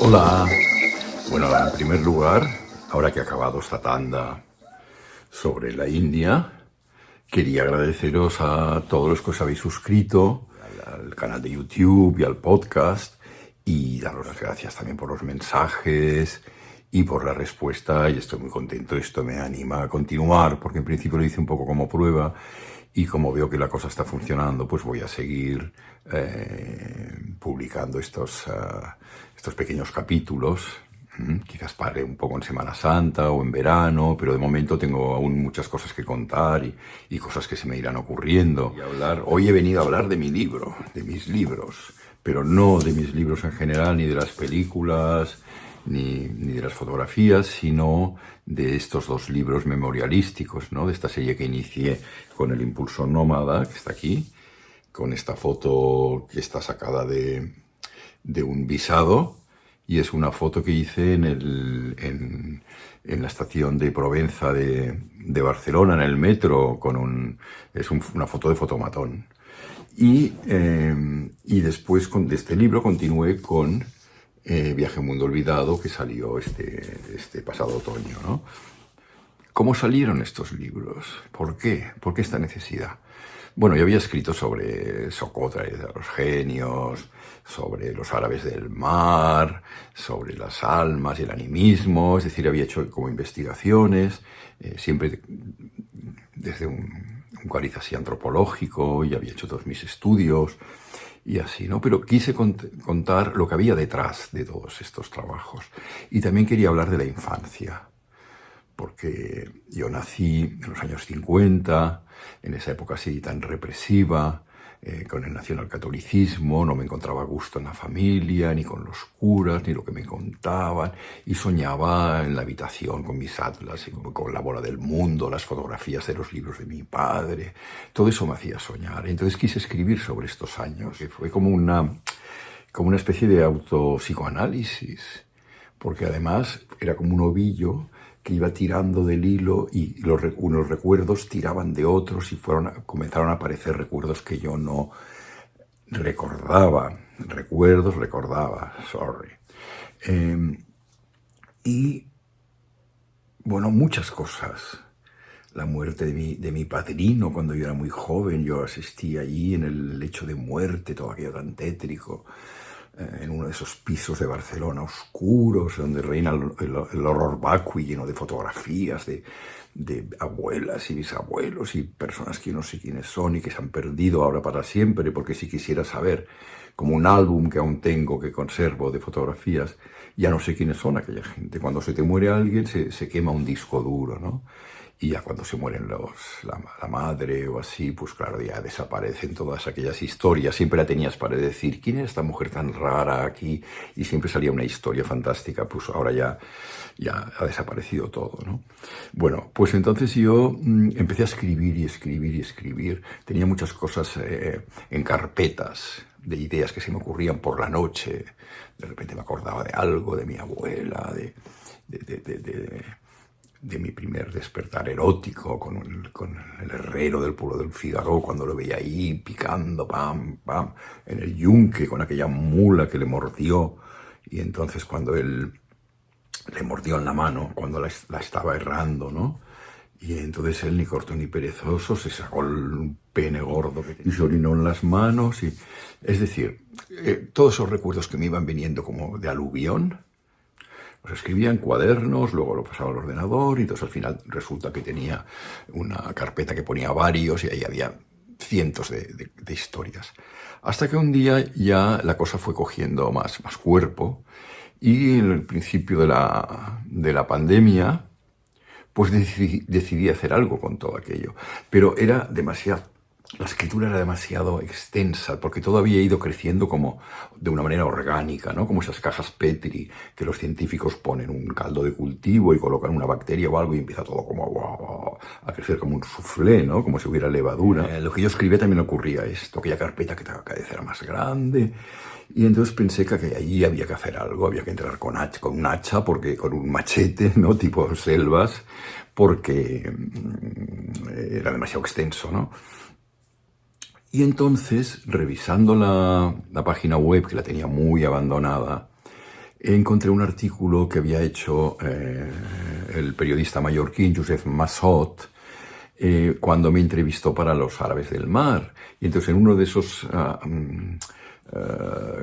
Hola. Bueno, en primer lugar, ahora que ha acabado esta tanda sobre la India, quería agradeceros a todos los que os habéis suscrito al canal de YouTube y al podcast, y daros las gracias también por los mensajes y por la respuesta, y estoy muy contento. Esto me anima a continuar, porque en principio lo hice un poco como prueba, y como veo que la cosa está funcionando, pues voy a seguir publicando estos pequeños capítulos. Quizás pare un poco en Semana Santa o en verano, pero de momento tengo aún muchas cosas que contar y cosas que se me irán ocurriendo. Hoy he venido a hablar de mi libro, de mis libros, pero no de mis libros en general, ni de las películas, ni de las fotografías, sino de estos dos libros memorialísticos, ¿no? De esta serie que inicié con El impulso nómada, que está aquí, con esta foto que está sacada de un visado, y es una foto que hice en la estación de Provenza de Barcelona, en el metro, es una foto de fotomatón. Y después de este libro continué con Viaje a un mundo olvidado, que salió este pasado otoño, ¿no? ¿Cómo salieron estos libros? ¿Por qué? ¿Por qué esta necesidad? Bueno, yo había escrito sobre Sócrates, de los genios, sobre los árabes del mar, sobre las almas y el animismo, es decir, había hecho como investigaciones, siempre desde un cariz así antropológico, y había hecho todos mis estudios y así, ¿no? Pero quise contar lo que había detrás de todos estos trabajos. Y también quería hablar de la infancia, porque yo nací en los años 50, en esa época así tan represiva, con el nacionalcatolicismo, no me encontraba a gusto en la familia, ni con los curas, ni lo que me contaban, y soñaba en la habitación con mis atlas, y con la bola del mundo, las fotografías de los libros de mi padre. Todo eso me hacía soñar. Entonces quise escribir sobre estos años, que fue como una especie de autopsicoanálisis, porque además era como un ovillo que iba tirando del hilo, y unos recuerdos tiraban de otros, y comenzaron a aparecer recuerdos que yo no recordaba. Y bueno, muchas cosas. La muerte de mi padrino cuando yo era muy joven. Yo asistí allí en el lecho de muerte, todo aquello tan tétrico, en uno de esos pisos de Barcelona oscuros, donde reina el horror vacui, lleno de fotografías de abuelas y bisabuelos y personas que yo no sé quiénes son y que se han perdido ahora para siempre, porque si quisiera saber, como un álbum que aún tengo, que conservo, de fotografías, ya no sé quiénes son aquella gente. Cuando se te muere alguien, se quema un disco duro, ¿no? Y ya cuando se mueren la madre o así, pues claro, ya desaparecen todas aquellas historias. Siempre la tenías para decir, ¿quién es esta mujer tan rara aquí? Y siempre salía una historia fantástica. Pues ahora ya ha desaparecido todo, ¿no? Bueno, pues entonces yo empecé a escribir y escribir y escribir. Tenía muchas cosas en carpetas de ideas que se me ocurrían por la noche. De repente me acordaba de algo, de mi abuela, de mi primer despertar erótico con el herrero del pueblo del Figaro, cuando lo veía ahí picando, pam, pam, en el yunque, con aquella mula que le mordió. Y entonces cuando él le mordió en la mano, cuando la estaba errando, ¿no? Y entonces él, ni corto ni perezoso, se sacó el pene gordo y se orinó en las manos. Es decir, todos esos recuerdos que me iban viniendo como de aluvión, los escribía en cuadernos, luego lo pasaba al ordenador, y entonces al final resulta que tenía una carpeta que ponía varios, y ahí había cientos de historias. Hasta que un día ya la cosa fue cogiendo más cuerpo, y en el principio de la pandemia, pues decidí hacer algo con todo aquello. Pero era demasiado la escritura era demasiado extensa, porque todo había ido creciendo como de una manera orgánica, ¿no? Como esas cajas Petri que los científicos ponen un caldo de cultivo y colocan una bacteria o algo y empieza todo como a crecer como un soufflé, ¿no? Como si hubiera levadura. Lo que yo escribía también ocurría esto, aquella carpeta que cada vez era más grande. Y entonces pensé que allí había que hacer algo, había que entrar con un hacha, porque, con un machete, ¿no? Tipo selvas, porque era demasiado extenso, ¿no? Y entonces, revisando la página web, que la tenía muy abandonada, encontré un artículo que había hecho el periodista mallorquín Josep Massot cuando me entrevistó para Los Árabes del Mar. Y entonces en uno de esos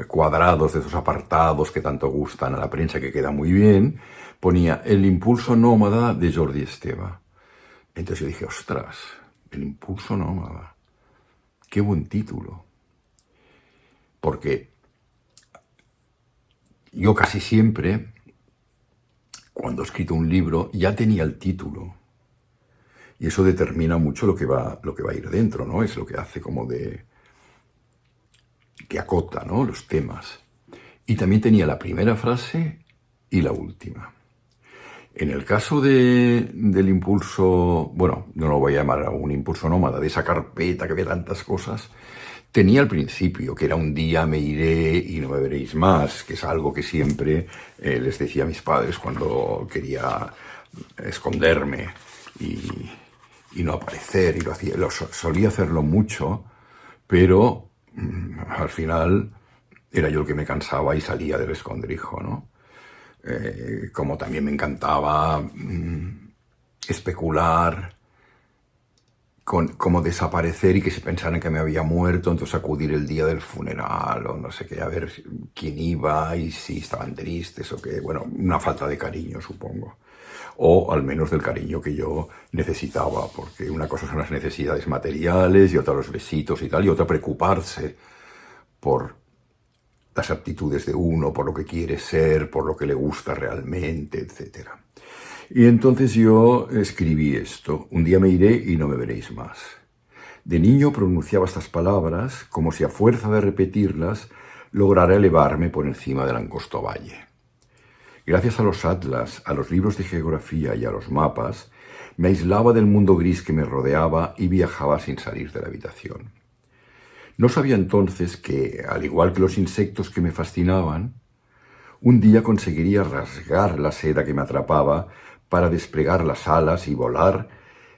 cuadrados, de esos apartados que tanto gustan a la prensa, que queda muy bien, ponía El impulso nómada de Jordi Esteva. Entonces yo dije, ostras, El impulso nómada. Qué buen título. Porque yo casi siempre, cuando he escrito un libro, ya tenía el título. Y eso determina mucho lo que va a ir dentro, ¿no? Es lo que hace como que acota, ¿no? Los temas. Y también tenía la primera frase y la última. En el caso del impulso, bueno, no lo voy a llamar un impulso nómada, de esa carpeta que ve tantas cosas, tenía al principio, que era un día me iré y no me veréis más, que es algo que siempre les decía a mis padres cuando quería esconderme y no aparecer, y solía hacerlo mucho, pero al final era yo el que me cansaba y salía del escondrijo, ¿no? Como también me encantaba especular con cómo desaparecer y que se pensaran que me había muerto, entonces acudir el día del funeral o no sé qué, a ver quién iba y si estaban tristes o qué, bueno, una falta de cariño, supongo. O al menos del cariño que yo necesitaba, porque una cosa son las necesidades materiales y otra los besitos y tal, y otra preocuparse por las aptitudes de uno, por lo que quiere ser, por lo que le gusta realmente, etc. Y entonces yo escribí esto: un día me iré y no me veréis más. De niño pronunciaba estas palabras como si a fuerza de repetirlas lograra elevarme por encima del angosto valle. Gracias a los atlas, a los libros de geografía y a los mapas, me aislaba del mundo gris que me rodeaba y viajaba sin salir de la habitación. No sabía entonces que, al igual que los insectos que me fascinaban, un día conseguiría rasgar la seda que me atrapaba para desplegar las alas y volar,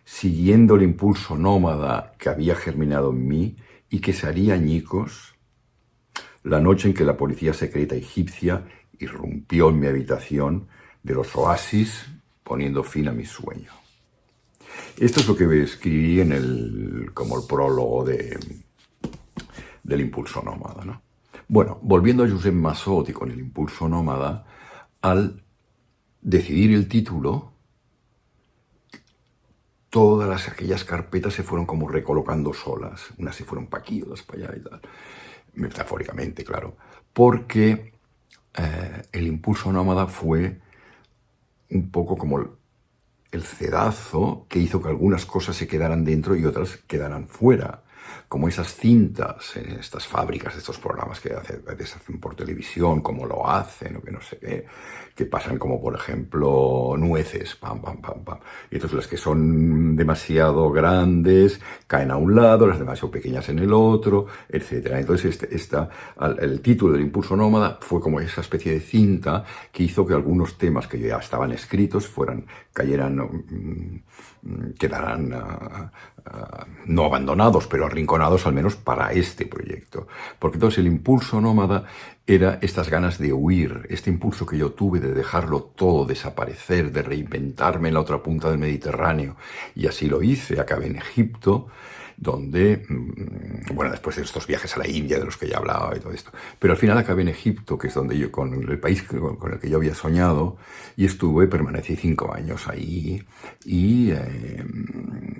siguiendo el impulso nómada que había germinado en mí y que se haría añicos la noche en que la policía secreta egipcia irrumpió en mi habitación de los oasis, poniendo fin a mi sueño. Esto es lo que escribí como el prólogo del impulso nómada, ¿no? Bueno, volviendo a Josep Massot y con el impulso nómada, al decidir el título, todas aquellas carpetas se fueron como recolocando solas. Unas se fueron para aquí, otras para allá y tal. Metafóricamente, claro. Porque el impulso nómada fue un poco como el cedazo que hizo que algunas cosas se quedaran dentro y otras quedaran fuera. Como esas cintas en estas fábricas, estos programas que hacen por televisión, como lo hacen, o que no sé qué, que pasan como, por ejemplo, nueces, pam, pam, pam, pam. Y entonces las que son demasiado grandes caen a un lado, las demasiado pequeñas en el otro, etc. Entonces el título del impulso nómada fue como esa especie de cinta que hizo que algunos temas que ya estaban escritos quedaran no abandonados, pero arrinconados al menos para este proyecto. Porque entonces el impulso nómada era estas ganas de huir, este impulso que yo tuve de dejarlo todo desaparecer, de reinventarme en la otra punta del Mediterráneo. Y así lo hice, acabé en Egipto, donde, bueno, después de estos viajes a la India, de los que ya hablaba y todo esto, pero al final acabé en Egipto, que es donde yo, con el país con el que yo había soñado, y permanecí 5 años ahí, y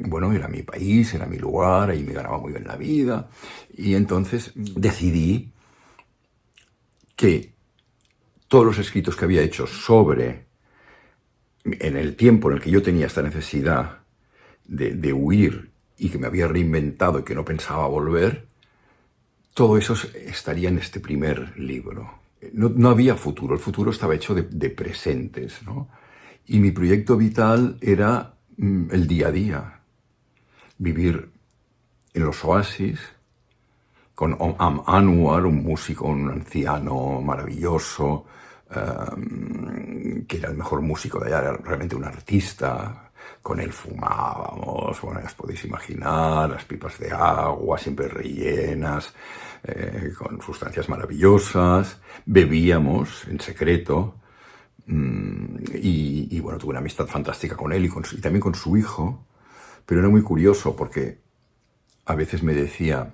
bueno, era mi país, era mi lugar, ahí me ganaba muy bien la vida, y entonces decidí que todos los escritos que había hecho en el tiempo en el que yo tenía esta necesidad de huir y que me había reinventado y que no pensaba volver, todo eso estaría en este primer libro. No había futuro, el futuro estaba hecho de presentes, ¿no? Y mi proyecto vital era el día a día, vivir en los oasis, con Am Anwar, un músico, un anciano maravilloso, que era el mejor músico de allá, era realmente un artista. Con él fumábamos, bueno, ya os podéis imaginar, las pipas de agua siempre rellenas, con sustancias maravillosas, bebíamos en secreto, y bueno, tuve una amistad fantástica con él y también con su hijo, pero era muy curioso porque a veces me decía,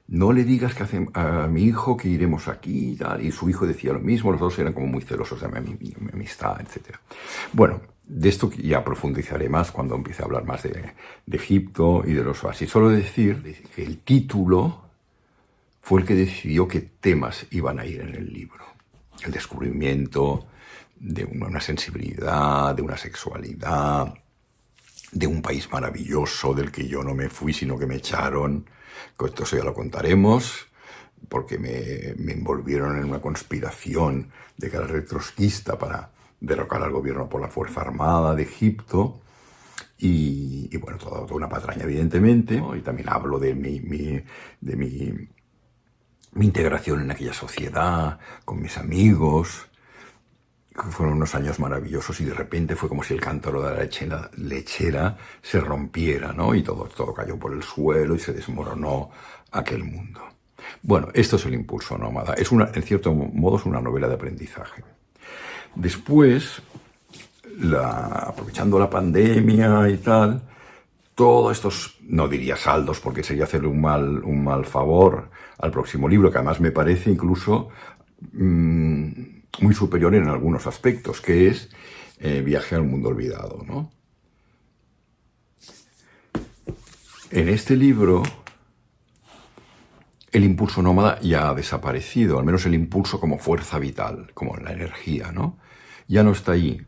no le digas que a mi hijo que iremos aquí y tal. Y su hijo decía lo mismo, los dos eran como muy celosos de mi amistad, etc. Bueno, de esto ya profundizaré más cuando empiece a hablar más de Egipto y de los oasis. Solo decir que el título fue el que decidió qué temas iban a ir en el libro. El descubrimiento de una sensibilidad, de una sexualidad, de un país maravilloso del que yo no me fui, sino que me echaron. Esto ya lo contaremos, porque me envolvieron en una conspiración de carácter trotskista para derrocar al gobierno por la Fuerza Armada de Egipto. Y bueno, toda una patraña, evidentemente, ¿no? Y también hablo de mi integración en aquella sociedad, con mis amigos. Fueron unos años maravillosos y de repente fue como si el cántaro de la lechera se rompiera, ¿no? Y todo cayó por el suelo y se desmoronó aquel mundo. Bueno, esto es El impulso nómada. En cierto modo es una novela de aprendizaje. Después, aprovechando la pandemia y tal, todos estos, no diría saldos porque sería hacerle un mal favor al próximo libro, que además me parece incluso muy superior en algunos aspectos, que es Viaje al mundo olvidado, ¿no? En este libro, el impulso nómada ya ha desaparecido, al menos el impulso como fuerza vital, como la energía, ¿no? Ya no está ahí.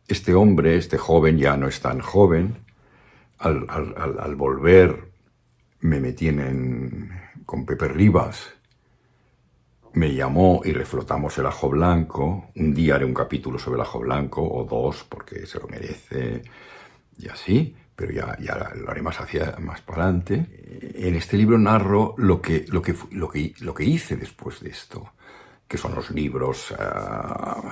Este hombre, este joven, ya no es tan joven. Al volver, me metí con Pepe Rivas. Me llamó y reflotamos el ajo blanco. Un día haré un capítulo sobre el ajo blanco, o dos, porque se lo merece, y así, pero ya lo haré más para adelante. En este libro narro lo que hice después de esto, que son los libros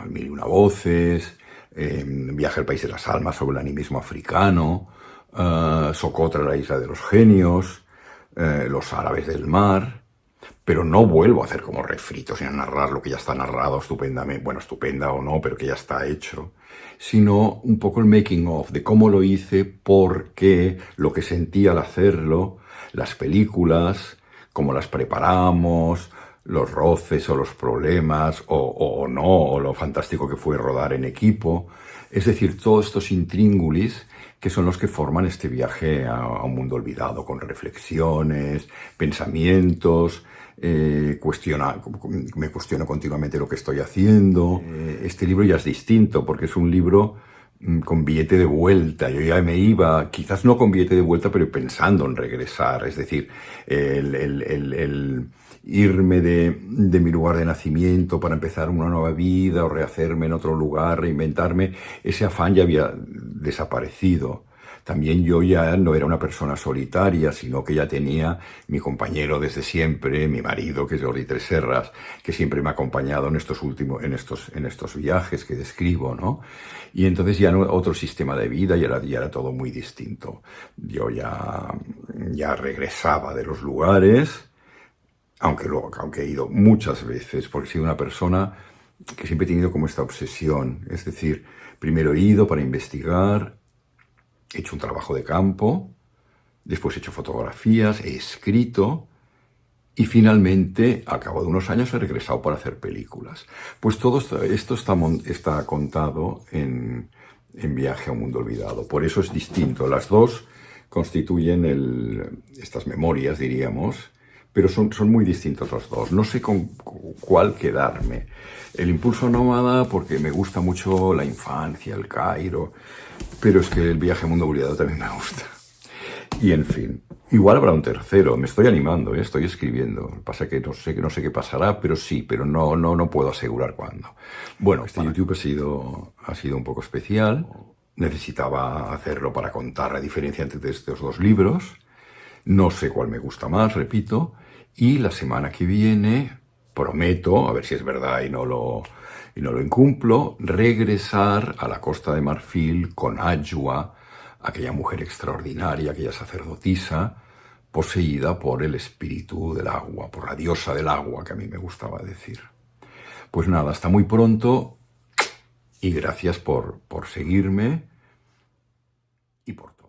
Mil y una voces, Viaje al país de las almas sobre el animismo africano, Socotra, la isla de los genios, Los árabes del mar. Pero no vuelvo a hacer como refritos, sino a narrar lo que ya está narrado estupendamente, bueno, estupenda o no, pero que ya está hecho, sino un poco el making of, de cómo lo hice, por qué, lo que sentí al hacerlo, las películas, cómo las preparamos, los roces o los problemas, o no, o lo fantástico que fue rodar en equipo. Es decir, todos estos intríngulis que son los que forman este viaje a un mundo olvidado, con reflexiones, pensamientos. Me cuestiono continuamente lo que estoy haciendo. Este libro ya es distinto porque es un libro con billete de vuelta. Yo ya me iba, quizás no con billete de vuelta, pero pensando en regresar. Es decir, el irme de mi lugar de nacimiento para empezar una nueva vida o rehacerme en otro lugar, reinventarme, ese afán ya había desaparecido. También yo ya no era una persona solitaria, sino que ya tenía mi compañero desde siempre, mi marido, que es Jordi Tresserras, que siempre me ha acompañado en estos viajes que describo, ¿no? Y entonces ya no, otro sistema de vida, ya era todo muy distinto. Yo ya regresaba de los lugares, aunque he ido muchas veces, porque he sido una persona que siempre he tenido como esta obsesión. Es decir, primero he ido para investigar, he hecho un trabajo de campo, después he hecho fotografías, he escrito y finalmente, al cabo de unos años, he regresado para hacer películas. Pues todo esto está contado en Viaje a un mundo olvidado. Por eso es distinto. Las dos constituyen estas memorias, diríamos, pero son muy distintos los dos. No sé cuál quedarme. El impulso nómada porque me gusta mucho la infancia, el Cairo, pero es que el viaje a Mundo Buliado también me gusta. Y en fin, igual habrá un tercero, me estoy animando, estoy escribiendo. Lo que pasa es que no sé qué pasará, pero sí, pero no puedo asegurar cuándo. Bueno, este YouTube ha sido un poco especial. Necesitaba hacerlo para contar la diferencia entre estos dos libros. No sé cuál me gusta más, repito. Y la semana que viene prometo, a ver si es verdad y no lo incumplo, regresar a la Costa de Marfil con Adjua, aquella mujer extraordinaria, aquella sacerdotisa, poseída por el espíritu del agua, por la diosa del agua, que a mí me gustaba decir. Pues nada, hasta muy pronto y gracias por seguirme y por todo.